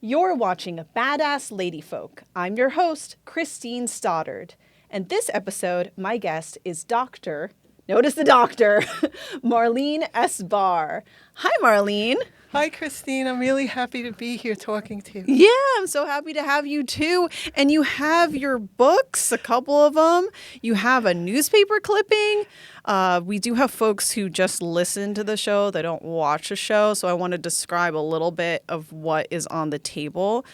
You're watching Badass Ladyfolk. I'm your host, Christine Stoddard. And this episode, my guest is notice the doctor, Marleen S. Barr. Hi, Marleen. Hi, Christine. I'm really happy to be here talking to you. Yeah, I'm so happy to have you too. And you have your books, a couple of them. You have a newspaper clipping. We do have folks who just listen to the show. They don't watch the show. So I want to describe a little bit of what is on the table.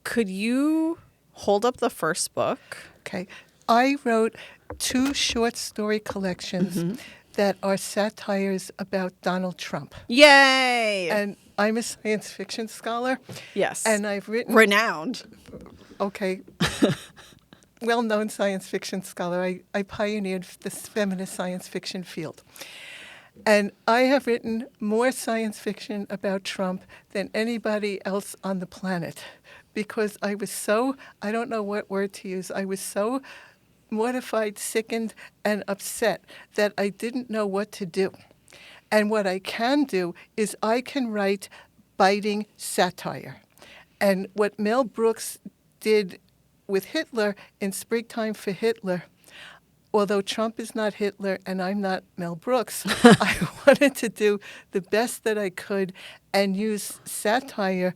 Could you hold up the first book? Okay. I wrote 2 short story collections that are satires about Donald Trump. Yay! And I'm a science fiction scholar. Yes. And I've written... Renowned. Okay. Well-known science fiction scholar. I pioneered this feminist science fiction field. And I have written more science fiction about Trump than anybody else on the planet because I was so, I don't know what word to use, I was so mortified, sickened, and upset that I didn't know what to do. And what I can do is I can write biting satire. And what Mel Brooks did with Hitler in Springtime for Hitler, although Trump is not Hitler and I'm not Mel Brooks, I wanted to do the best that I could and use satire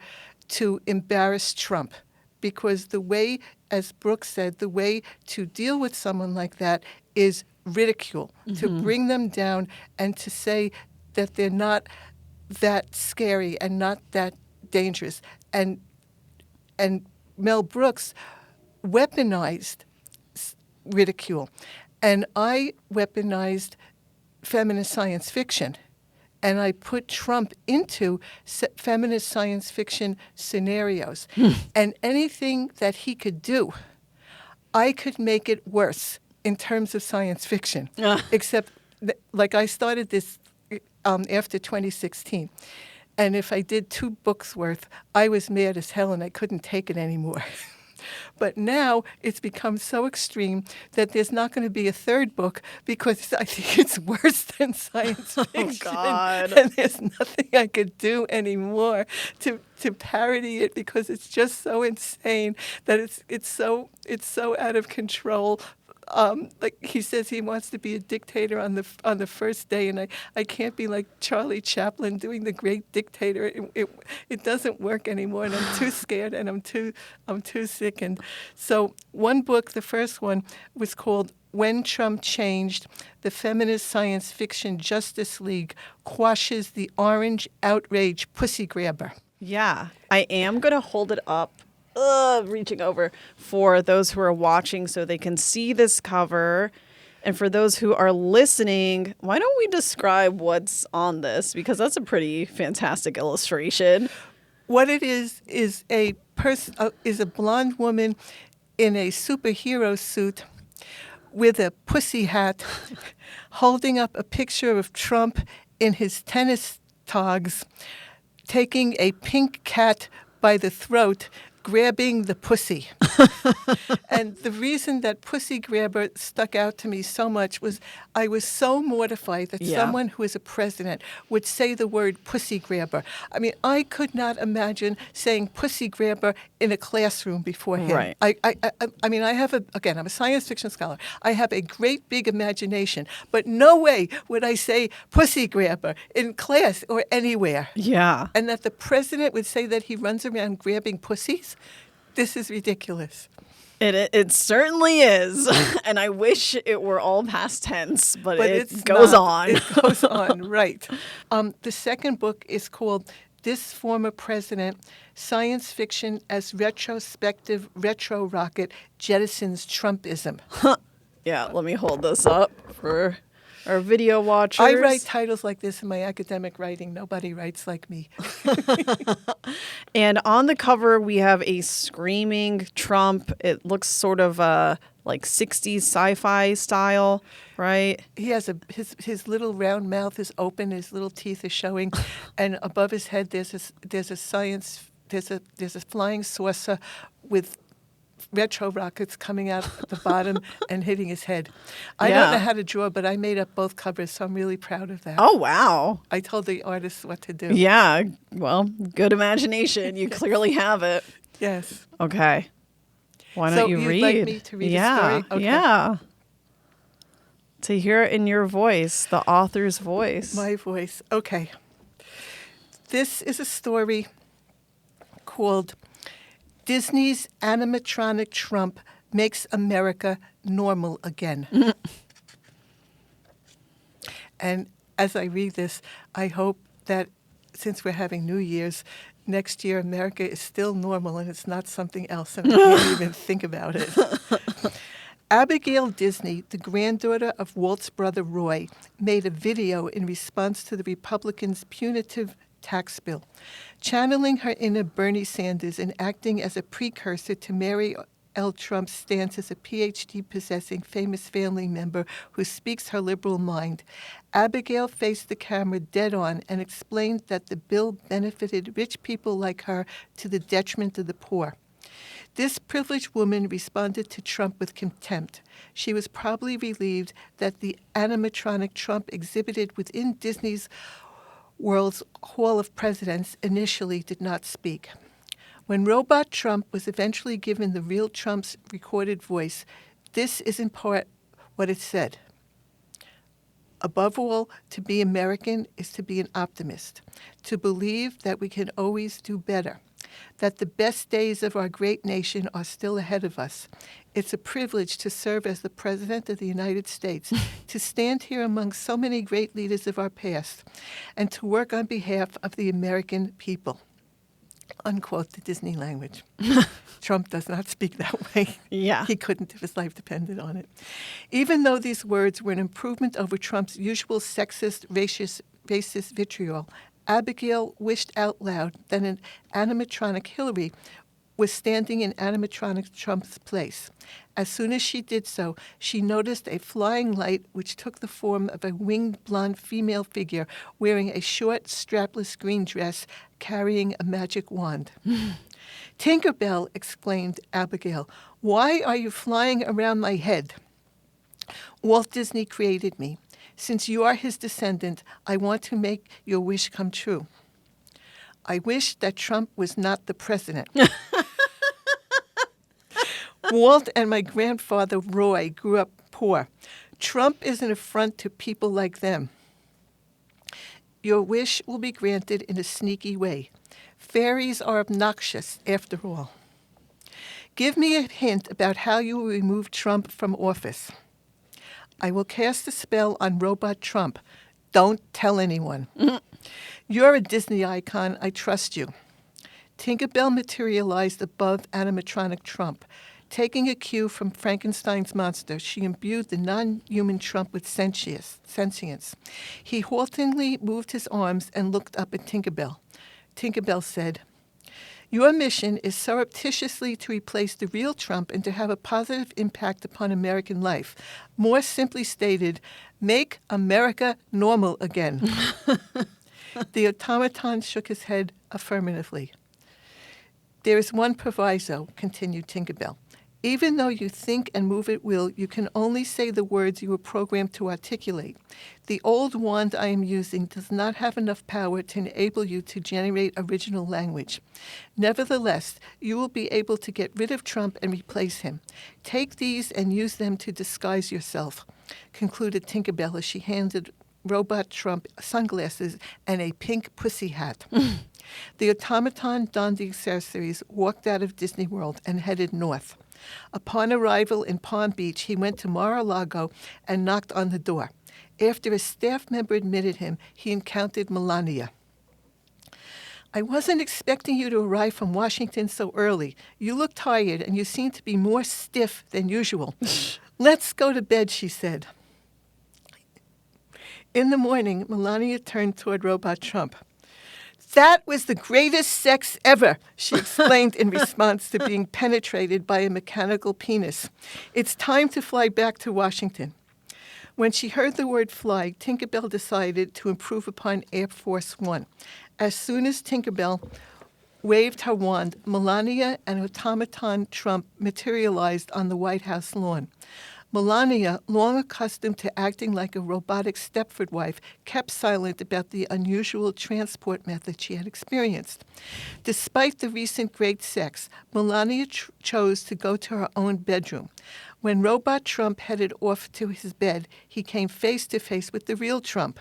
to embarrass Trump. Because the way, as Brooks said, the way to deal with someone like that is ridicule, to bring them down and to say that they're not that scary and not that dangerous. And Mel Brooks weaponized ridicule. And I weaponized feminist science fiction. And I put Trump into feminist science fiction scenarios. And anything that he could do, I could make it worse in terms of science fiction. Except, like I started this after 2016. And if I did 2 books worth, I was mad as hell and I couldn't take it anymore. But now it's become so extreme that there's not going to be a 3rd book because I think it's worse than science fiction. Oh, God. And there's nothing I could do anymore to parody it because it's just so insane that it's so out of control. Like he says he wants to be a dictator on the first day, and I can't be like Charlie Chaplin doing the great dictator. It doesn't work anymore, and I'm too scared and I'm too sickened. So one book, the first one, was called When Trump Changed, the Feminist Science Fiction Justice League Quashes the Orange Outrage Pussy Grabber. Yeah, I am going to hold it up. Reaching over for those who are watching so they can see this cover. And for those who are listening, why don't we describe what's on this? Because that's a pretty fantastic illustration. What it is a blonde woman in a superhero suit with a pussy hat holding up a picture of Trump in his tennis togs, taking a pink cat by the throat, grabbing the pussy. And the reason that pussy grabber stuck out to me so much was I was so mortified that someone who is a president would say the word pussy grabber. I mean, I could not imagine saying pussy grabber in a classroom before him. Right. I mean, I'm a science fiction scholar. I have a great big imagination, but no way would I say pussy grabber in class or anywhere. Yeah. And that the president would say that he runs around grabbing pussies? This is ridiculous. It certainly is. And I wish it were all past tense, but it goes on. It goes on, right. The second book is called This Former President, Science Fiction as Retrospective Retro Rocket Jettisons Trumpism. Yeah, let me hold this up for our video watchers. I write titles like this in my academic writing. Nobody writes like me. And on the cover, we have a screaming Trump. It looks sort of like 60s sci-fi style, right? He has his little round mouth is open, his little teeth are showing, and above his head there's a flying saucer with retro rockets coming out at the bottom and hitting his head. I don't know how to draw, but I made up both covers, so I'm really proud of that. Oh, wow. I told the artists what to do. Yeah. Well, good imagination. You clearly have it. Yes. Okay. Why So don't you you'd read? like me to read a story? Okay. Yeah. To hear it in your voice, the author's voice. My voice. Okay. This is a story called Disney's Animatronic Trump Makes America Normal Again. And as I read this, I hope that since we're having New Year's, next year America is still normal and it's not something else and I can't even think about it. Abigail Disney, the granddaughter of Walt's brother Roy, made a video in response to the Republicans' punitive tax bill, channeling her inner Bernie Sanders and acting as a precursor to Mary L. Trump's stance as a PhD-possessing famous family member who speaks her liberal mind. Abigail faced the camera dead-on and explained that the bill benefited rich people like her to the detriment of the poor. This privileged woman responded to Trump with contempt. She was probably relieved that the animatronic Trump exhibited within Disney's World's Hall of Presidents initially did not speak. When Robot Trump was eventually given the real Trump's recorded voice, this is in part what it said. Above all, to be American is to be an optimist, to believe that we can always do better, that the best days of our great nation are still ahead of us. It's a privilege to serve as the President of the United States, to stand here among so many great leaders of our past, and to work on behalf of the American people. Unquote the Disney language. Trump does not speak that way. Yeah. He couldn't if his life depended on it. Even though these words were an improvement over Trump's usual sexist, racist vitriol, Abigail wished out loud that an animatronic Hillary was standing in animatronic Trump's place. As soon as she did so, she noticed a flying light which took the form of a winged blonde female figure wearing a short, strapless green dress, carrying a magic wand. "Tinkerbell," exclaimed Abigail, "why are you flying around my head? Walt Disney created me. Since you are his descendant, I want to make your wish come true. I wish that Trump was not the president. Walt and my grandfather Roy grew up poor. Trump is an affront to people like them. Your wish will be granted in a sneaky way. Fairies are obnoxious, after all. Give me a hint about how you will remove Trump from office. I will cast a spell on Robot Trump. Don't tell anyone. You're a Disney icon. I trust you." Tinkerbell materialized above animatronic Trump. Taking a cue from Frankenstein's monster, she imbued the non-human Trump with sentience. He haltingly moved his arms and looked up at Tinkerbell. Tinkerbell said, "Your mission is surreptitiously to replace the real Trump and to have a positive impact upon American life. More simply stated, make America normal again." The automaton shook his head affirmatively. "There is one proviso," continued Tinkerbell. "Even though you think and move at will, you can only say the words you were programmed to articulate. The old wand I am using does not have enough power to enable you to generate original language. Nevertheless, you will be able to get rid of Trump and replace him. Take these and use them to disguise yourself," concluded Tinkerbell as she handed Robot Trump sunglasses and a pink pussy hat. The automaton donned the accessories, walked out of Disney World, and headed north. Upon arrival in Palm Beach, he went to Mar-a-Lago and knocked on the door. After a staff member admitted him, he encountered Melania. "I wasn't expecting you to arrive from Washington so early. You look tired, and you seem to be more stiff than usual. Let's go to bed," she said. In the morning, Melania turned toward Robot Trump. "That was the greatest sex ever," she explained in response to being penetrated by a mechanical penis. "It's time to fly back to Washington." When she heard the word fly, Tinkerbell decided to improve upon Air Force One. As soon as Tinkerbell waved her wand, Melania and automaton Trump materialized on the White House lawn. Melania, long accustomed to acting like a robotic Stepford wife, kept silent about the unusual transport method she had experienced. Despite the recent great sex, Melania chose to go to her own bedroom. When Robot Trump headed off to his bed, he came face to face with the real Trump.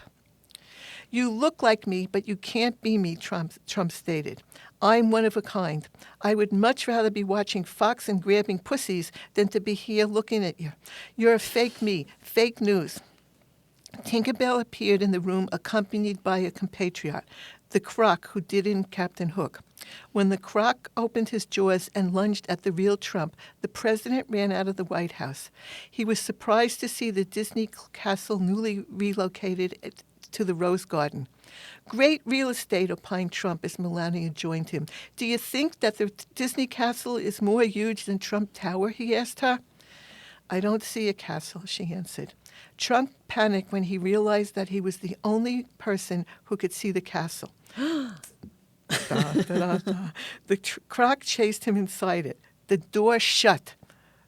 "You look like me, but you can't be me," Trump stated. "I'm one of a kind. I would much rather be watching Fox and grabbing pussies than to be here looking at you. You're a fake me, fake news." Tinkerbell appeared in the room accompanied by a compatriot, the Croc who did in Captain Hook. When the Croc opened his jaws and lunged at the real Trump, the president ran out of the White House. He was surprised to see the Disney castle newly relocated to the Rose Garden. "Great real estate," opined Trump as Melania joined him. "Do you think that the Disney castle is more huge than Trump Tower?" he asked her. "I don't see a castle," she answered. Trump panicked when he realized that he was the only person who could see the castle. Da, da, da, da. The Croc chased him inside it. The door shut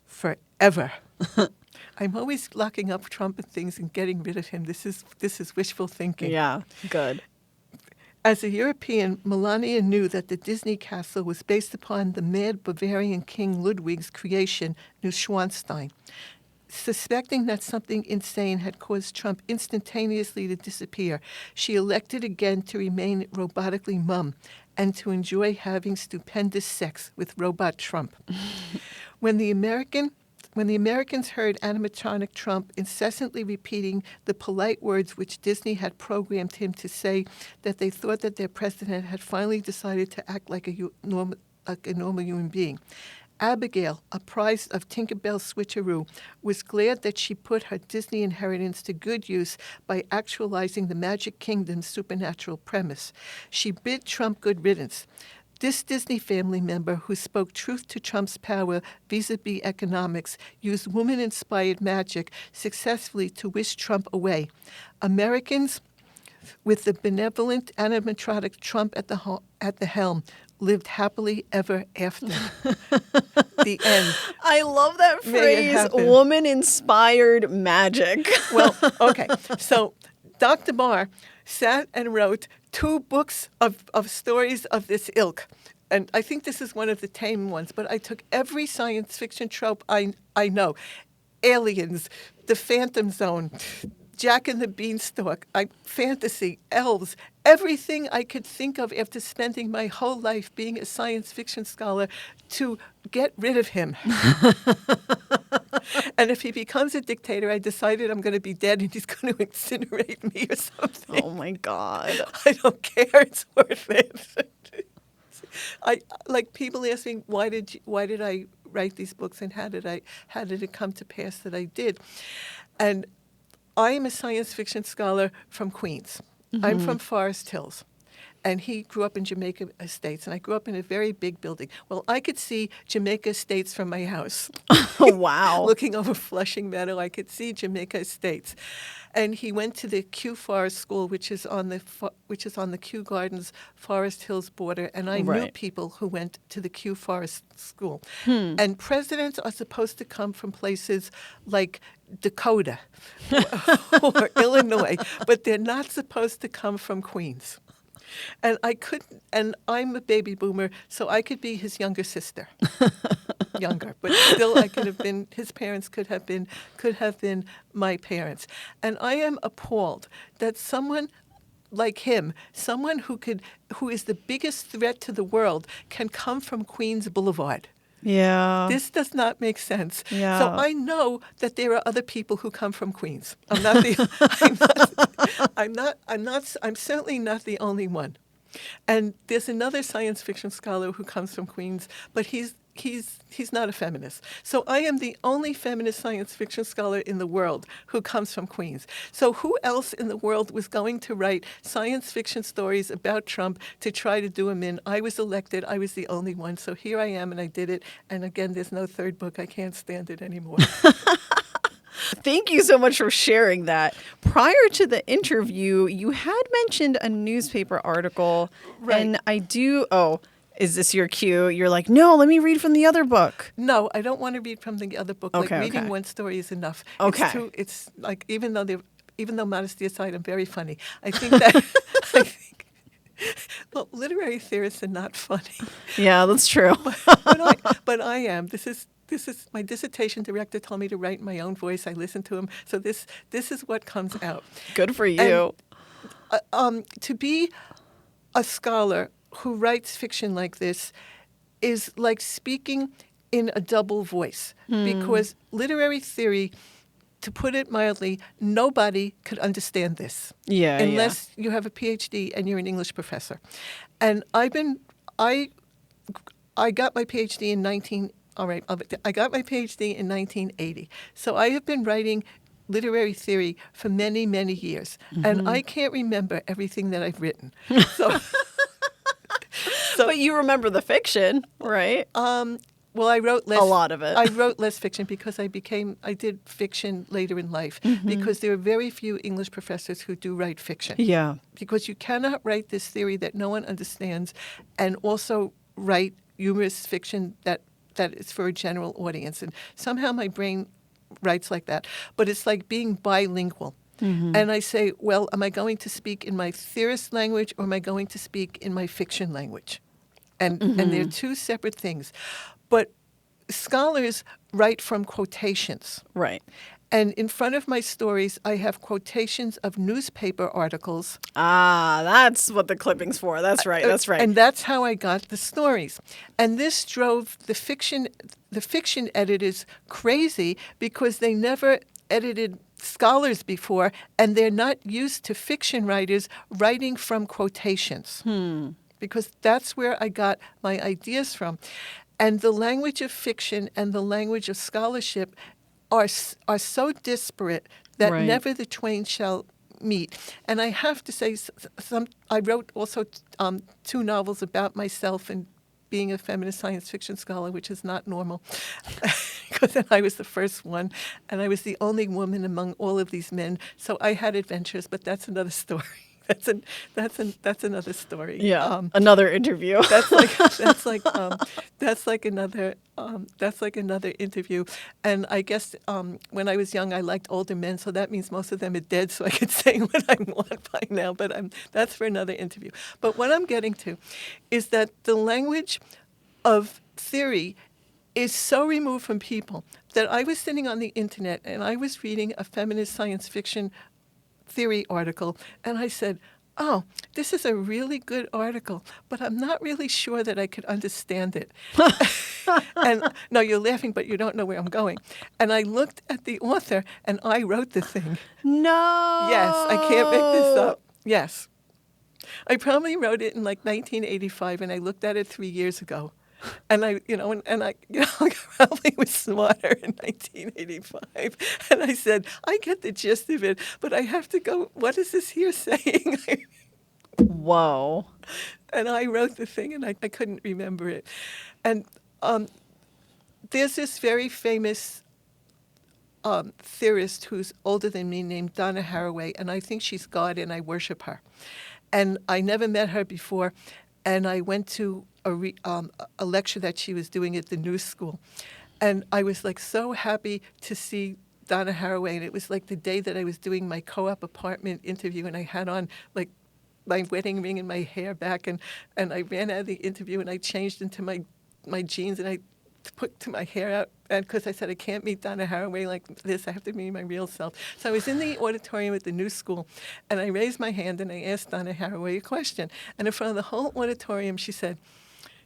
forever. I'm always locking up Trump and things and getting rid of him. This is wishful thinking. Yeah, good. As a European, Melania knew that the Disney castle was based upon the mad Bavarian King Ludwig's creation, Neuschwanstein. Suspecting that something insane had caused Trump instantaneously to disappear, she elected again to remain robotically mum and to enjoy having stupendous sex with Robot Trump. When the Americans heard animatronic Trump incessantly repeating the polite words which Disney had programmed him to say, that they thought that their president had finally decided to act like a normal human being. Abigail, apprised of Tinkerbell's switcheroo, was glad that she put her Disney inheritance to good use by actualizing the Magic Kingdom's supernatural premise. She bid Trump good riddance. This Disney family member, who spoke truth to Trump's power vis-a-vis economics, used woman-inspired magic successfully to whisk Trump away. Americans, with the benevolent animatronic Trump at the helm, lived happily ever after. The end. I love that phrase, woman-inspired magic. Well, okay. So Dr. Barr sat and wrote 2 books of stories of this ilk. And I think this is one of the tame ones, but I took every science fiction trope I know. Aliens, the Phantom Zone, Jack and the Beanstalk, fantasy, elves, everything I could think of after spending my whole life being a science fiction scholar to get rid of him. And if he becomes a dictator, I decided I'm going to be dead and he's going to incinerate me or something. Oh, my God. I don't care. It's worth it. People ask me, why did I write these books and how did it come to pass that I did? And I am a science fiction scholar from Queens. Mm-hmm. I'm from Forest Hills. And he grew up in Jamaica Estates, and I grew up in a very big building. Well, I could see Jamaica Estates from my house. Oh, wow. Looking over Flushing Meadow, I could see Jamaica Estates. And he went to the Kew Forest School, which is on the Kew Gardens Forest Hills border, and I knew people who went to the Kew Forest School. And presidents are supposed to come from places like Dakota or Illinois, but they're not supposed to come from Queens. And I'm a baby boomer, so I could be his younger sister. Younger, but still I could have been, his parents could have been my parents. And I am appalled that someone like him, someone who is the biggest threat to the world, can come from Queens Boulevard. Yeah. This does not make sense. Yeah. So I know that there are other people who come from Queens. I'm certainly not the only one. And there's another science fiction scholar who comes from Queens, but he's not a feminist. So I am the only feminist science fiction scholar in the world who comes from Queens. So who else in the world was going to write science fiction stories about Trump to try to do him in? I was elected. I was the only one. So here I am, and I did it. And again, there's no third book. I can't stand it anymore. Thank you so much for sharing that. Prior to the interview, you had mentioned a newspaper article. Right. And Is this your cue? You're like, no, let me read from the other book. No, I don't want to read from the other book. Okay, Like reading okay. one story is enough. Okay. It's like even though modesty aside, I'm very funny. I think that I think well, literary theorists are not funny, Yeah, that's true. but I am. This is my dissertation director told me to write in my own voice. I listened to him, so this is what comes out. Good for you. To be a scholar who writes fiction like this is like speaking in a double voice, because literary theory, to put it mildly, nobody could understand this unless you have a PhD and you're an English professor. And I got my PhD in I got my PhD in 1980. So I have been writing literary theory for many, many years, and I can't remember everything that I've written. So, but you remember the fiction, right? well, I wrote less. A lot of it. I wrote less fiction because I did fiction later in life, because there are very few English professors who do write fiction. Yeah. Because you cannot write this theory that no one understands and also write humorous fiction that is for a general audience. And somehow my brain writes like that. But it's like being bilingual. And I say, well, am I going to speak in my theorist language or am I going to speak in my fiction language? And they're two separate things. But scholars write from quotations. Right. And in front of my stories, I have quotations of newspaper articles. Ah, that's what the clipping's for. That's right. That's right. And that's how I got the stories. And this drove the fiction editors crazy because they never edited scholars before, and they're not used to fiction writers writing from quotations. Because that's where I got my ideas from. And the language of fiction and the language of scholarship are so disparate that Right. never the twain shall meet. And I have to say, I wrote also 2 novels about myself and being a feminist science fiction scholar, which is not normal, because I was the first one, and I was the only woman among all of these men. So I had adventures, but that's another story. That's another story. Yeah, another interview. That's like another interview. And I guess when I was young, I liked older men, so that means most of them are dead, so I could say what I want by now. But that's for another interview. But what I'm getting to is that the language of theory is so removed from people that I was sitting on the internet and I was reading a feminist science fiction theory article, and I said, oh, this is a really good article, but I'm not really sure that I could understand it. And no, you're laughing, but you don't know where I'm going. And I looked at the author, and I wrote the thing. No. Yes, I can't make this up. Yes. I probably wrote it in like 1985, and I looked at it 3 years ago. And I probably was smarter in 1985. And I said, I get the gist of it, but I have to go, what is this here saying? Whoa. And I wrote the thing, and I couldn't remember it. And there's this very famous theorist who's older than me named Donna Haraway, and I think she's God, and I worship her. And I never met her before, and I went to a lecture that she was doing at the New School. And I was like so happy to see Donna Haraway. And it was like the day that I was doing my co-op apartment interview, and I had on like my wedding ring and my hair back. And I ran out of the interview and I changed into my jeans and I put my hair out. And because I said, I can't meet Donna Haraway like this. I have to be my real self. So I was in the auditorium at the New School, and I raised my hand and I asked Donna Haraway a question. And in front of the whole auditorium, she said,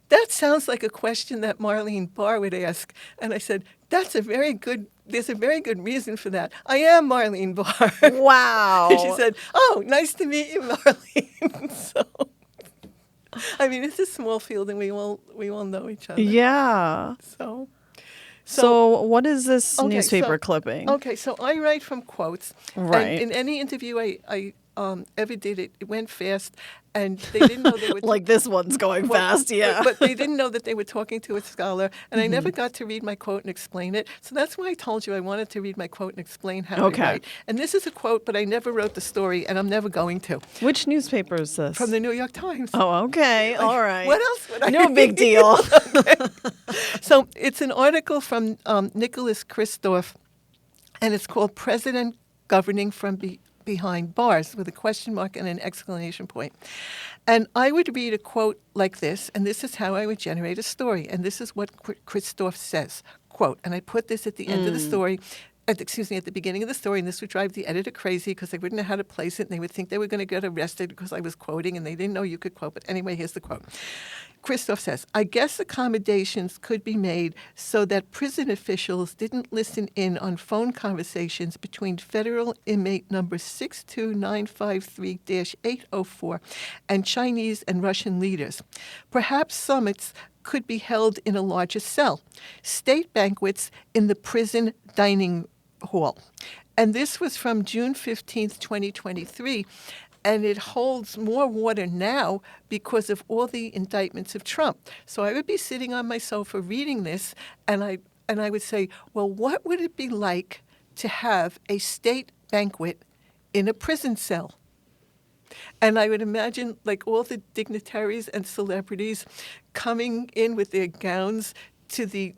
that sounds like a question that Marleen Barr would ask. And I said, there's a very good reason for that. I am Marleen Barr. Wow. And she said, oh, nice to meet you, Marleen. So, I mean, it's a small field and we all know each other. Yeah. So what is this newspaper clipping? Okay, so I write from quotes. Right. And in any interview ever did it. It went fast, and they didn't know they were Like this one's going fast, yeah. But they didn't know that they were talking to a scholar, and I never got to read my quote and explain it. So that's why I told you I wanted to read my quote and explain how I write. And this is a quote, but I never wrote the story, and I'm never going to. Which newspaper is this? From the New York Times. Oh, okay. All right. What else would I No read? big deal. Okay. So it's an article from Nicholas Kristof, and it's called President Governing from Behind Bars, with a question mark and an exclamation point. And I would read a quote like this, and this is how I would generate a story. And this is what Kristof says, quote, and I put this at the end of the story, at the beginning of the story, and this would drive the editor crazy because they wouldn't know how to place it, and they would think they were going to get arrested because I was quoting, and they didn't know you could quote. But anyway, here's the quote. Kristof says, I guess accommodations could be made so that prison officials didn't listen in on phone conversations between federal inmate number 62953-804 and Chinese and Russian leaders. Perhaps summits could be held in a larger cell. State banquets in the prison dining hall. And this was from June 15th, 2023. And it holds more water now because of all the indictments of Trump. So I would be sitting on my sofa reading this, and I would say, well, what would it be like to have a state banquet in a prison cell? And I would imagine like all the dignitaries and celebrities coming in with their gowns to the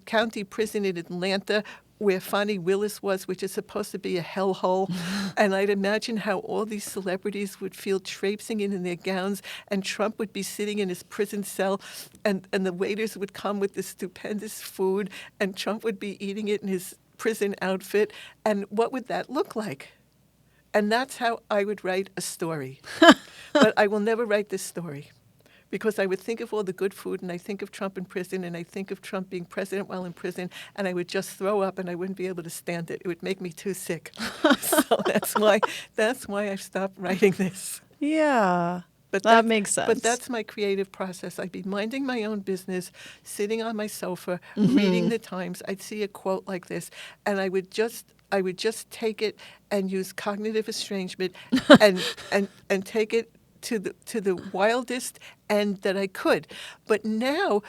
county prison in Atlanta, where Fonnie Willis was, which is supposed to be a hellhole. And I'd imagine how all these celebrities would feel traipsing in their gowns, and Trump would be sitting in his prison cell, and the waiters would come with this stupendous food, and Trump would be eating it in his prison outfit. And what would that look like? And that's how I would write a story. But I will never write this story, because I would think of all the good food, and I think of Trump in prison, and I think of Trump being president while in prison, and I would just throw up, and I wouldn't be able to stand it. It would make me too sick. So that's why I've stopped writing this. Yeah. But that makes sense. But that's my creative process. I'd be minding my own business, sitting on my sofa, reading the Times. I'd see a quote like this, and I would just take it and use cognitive estrangement and take it to the wildest end that I could. But now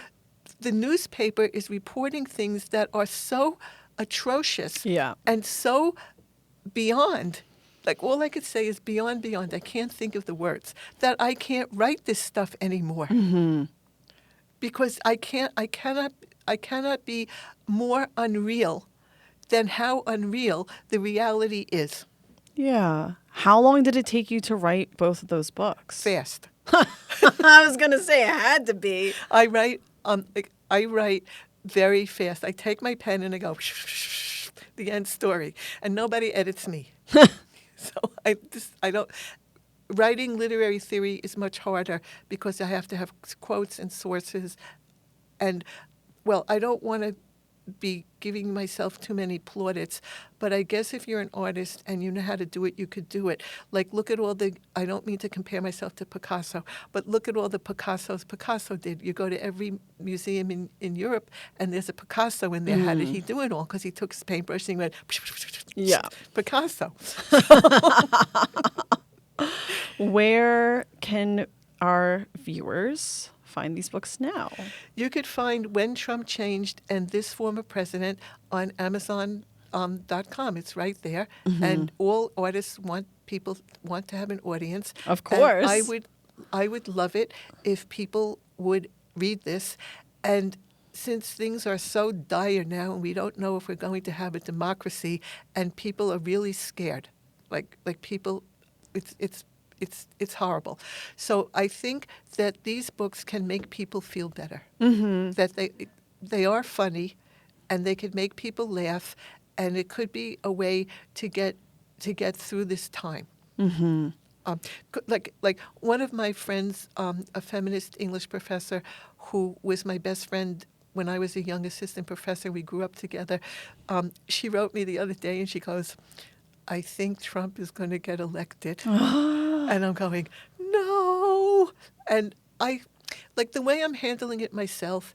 the newspaper is reporting things that are so atrocious and so beyond. Like, all I could say is beyond. I can't think of the words. That I can't write this stuff anymore. Because I cannot be more unreal than how unreal the reality is. Yeah. How long did it take you to write both of those books? Fast. I was going to say it had to be. I write very fast. I take my pen and I go, the end story. And nobody edits me. So I don't. Writing literary theory is much harder because I have to have quotes and sources. And, well, I don't want to be giving myself too many plaudits, but I guess if you're an artist and you know how to do it, you could do it. Like, look at all I don't mean to compare myself to Picasso, but look at all the Picassos Picasso did. You go to every museum in Europe and there's a Picasso in there. How did he do it all? Because he took his paintbrush and he went, Picasso. Where can our viewers find these books now? You could find When Trump Changed and This Former President on Amazon.com. It's right there. And all artists want to have an audience. Of course. And I would love it if people would read this. And since things are so dire now and we don't know if we're going to have a democracy, and people are really scared, like people, it's horrible. So I think that these books can make people feel better. That they are funny, and they could make people laugh, and it could be a way to get through this time. Like one of my friends, a feminist English professor, who was my best friend when I was a young assistant professor. We grew up together. She wrote me the other day, and she goes, I think Trump is going to get elected. And I'm going, no. And I, like, the way I'm handling it myself,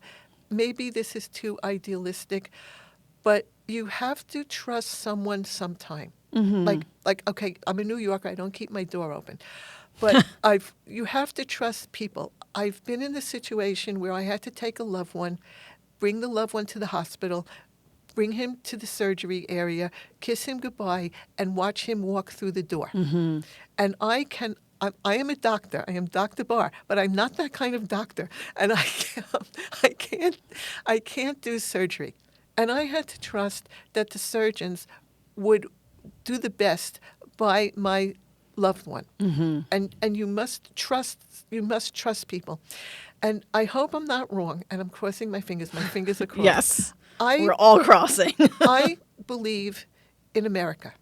maybe this is too idealistic, but you have to trust someone sometime. Okay, I'm a New Yorker. I don't keep my door open. But you have to trust people. I've been in a situation where I had to take a loved one, bring the loved one to the hospital, bring him to the surgery area, kiss him goodbye, and watch him walk through the door. And I am a doctor. I am Dr. Barr, but I'm not that kind of doctor. And I can't do surgery. And I had to trust that the surgeons would do the best by my loved one. And you must trust people. And I hope I'm not wrong, and I'm crossing my fingers. My fingers are crossed. Yes. We're all crossing. I believe in America,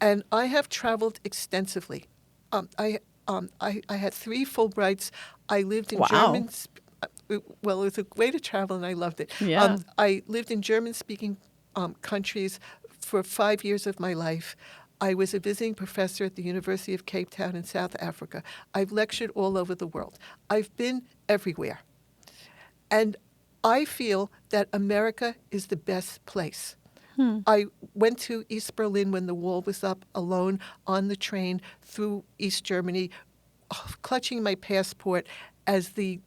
and I have traveled extensively. I had 3 Fulbrights. I lived in German. Well, it was a way to travel, and I loved it. Yeah. I lived in German-speaking countries for 5 years of my life. I was a visiting professor at the University of Cape Town in South Africa. I've lectured all over the world. I've been everywhere. And I feel that America is the best place. I went to East Berlin when the wall was up, alone on the train through East Germany, clutching my passport as the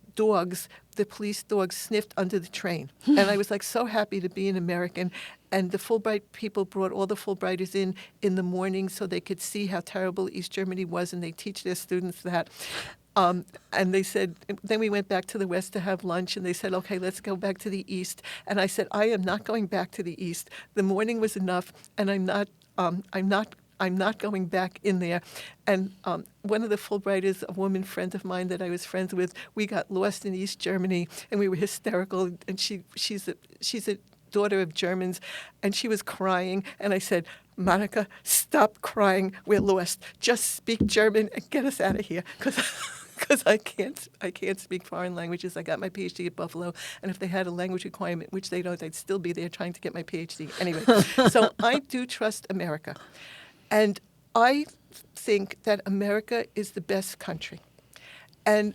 police dogs sniffed under the train. And I was so happy to be an American. And the Fulbright people brought all the Fulbrighters in the morning so they could see how terrible East Germany was, and they teach their students that. And they said, then we went back to the West to have lunch, and they said, okay, let's go back to the East. And I said, I am not going back to the East. The morning was enough, and I'm not going back in there. And one of the Fulbrighters, a woman friend of mine that I was friends with, we got lost in East Germany, and we were hysterical. And she's a daughter of Germans, and she was crying. And I said, Monica, stop crying. We're lost. Just speak German and get us out of here, because I can't speak foreign languages. I got my PhD at Buffalo, and if they had a language requirement, which they don't, I'd still be there trying to get my PhD. Anyway, so I do trust America. And I think that America is the best country. And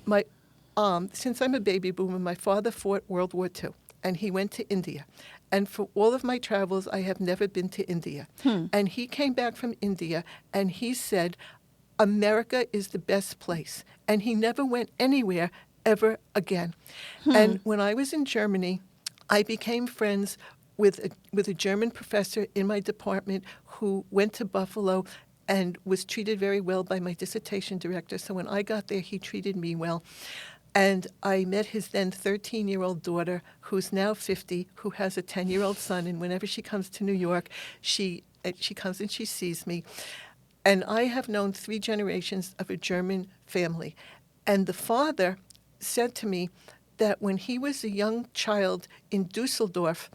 since I'm a baby boomer, my father fought World War II, and he went to India. And for all of my travels, I have never been to India. And he came back from India, and he said, America is the best place. And he never went anywhere ever again. And when I was in Germany, I became friends with a German professor in my department who went to Buffalo and was treated very well by my dissertation director. So when I got there, he treated me well. And I met his then 13-year-old daughter, who's now 50, who has a 10-year-old son. And whenever she comes to New York, she comes and she sees me. And I have known 3 generations of a German family. And the father said to me that when he was a young child in Dusseldorf,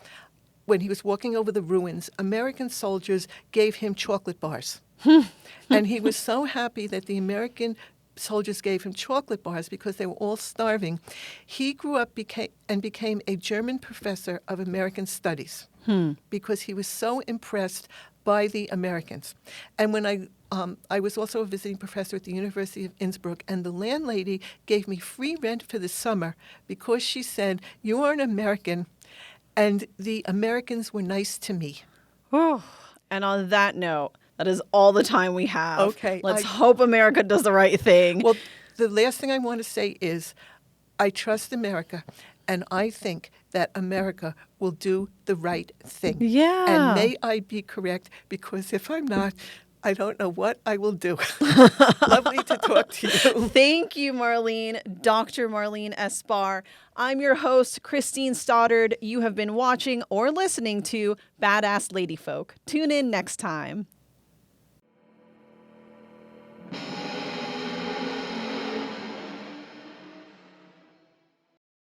when he was walking over the ruins, American soldiers gave him chocolate bars. And he was so happy that the American soldiers gave him chocolate bars because they were all starving. He grew up and became a German professor of American studies because he was so impressed by the Americans. And when I was also a visiting professor at the University of Innsbruck, and the landlady gave me free rent for the summer because she said, you are an American, and the Americans were nice to me. Oh, and on that note, that is all the time we have. Okay. Let's hope America does the right thing. Well, the last thing I want to say is I trust America, and I think that America will do the right thing. Yeah. And may I be correct, because if I'm not, I don't know what I will do. Lovely to talk to you. Thank you, Marleen. Dr. Marleen S. Barr. I'm your host, Christine Stoddard. You have been watching or listening to Badass Lady Folk. Tune in next time.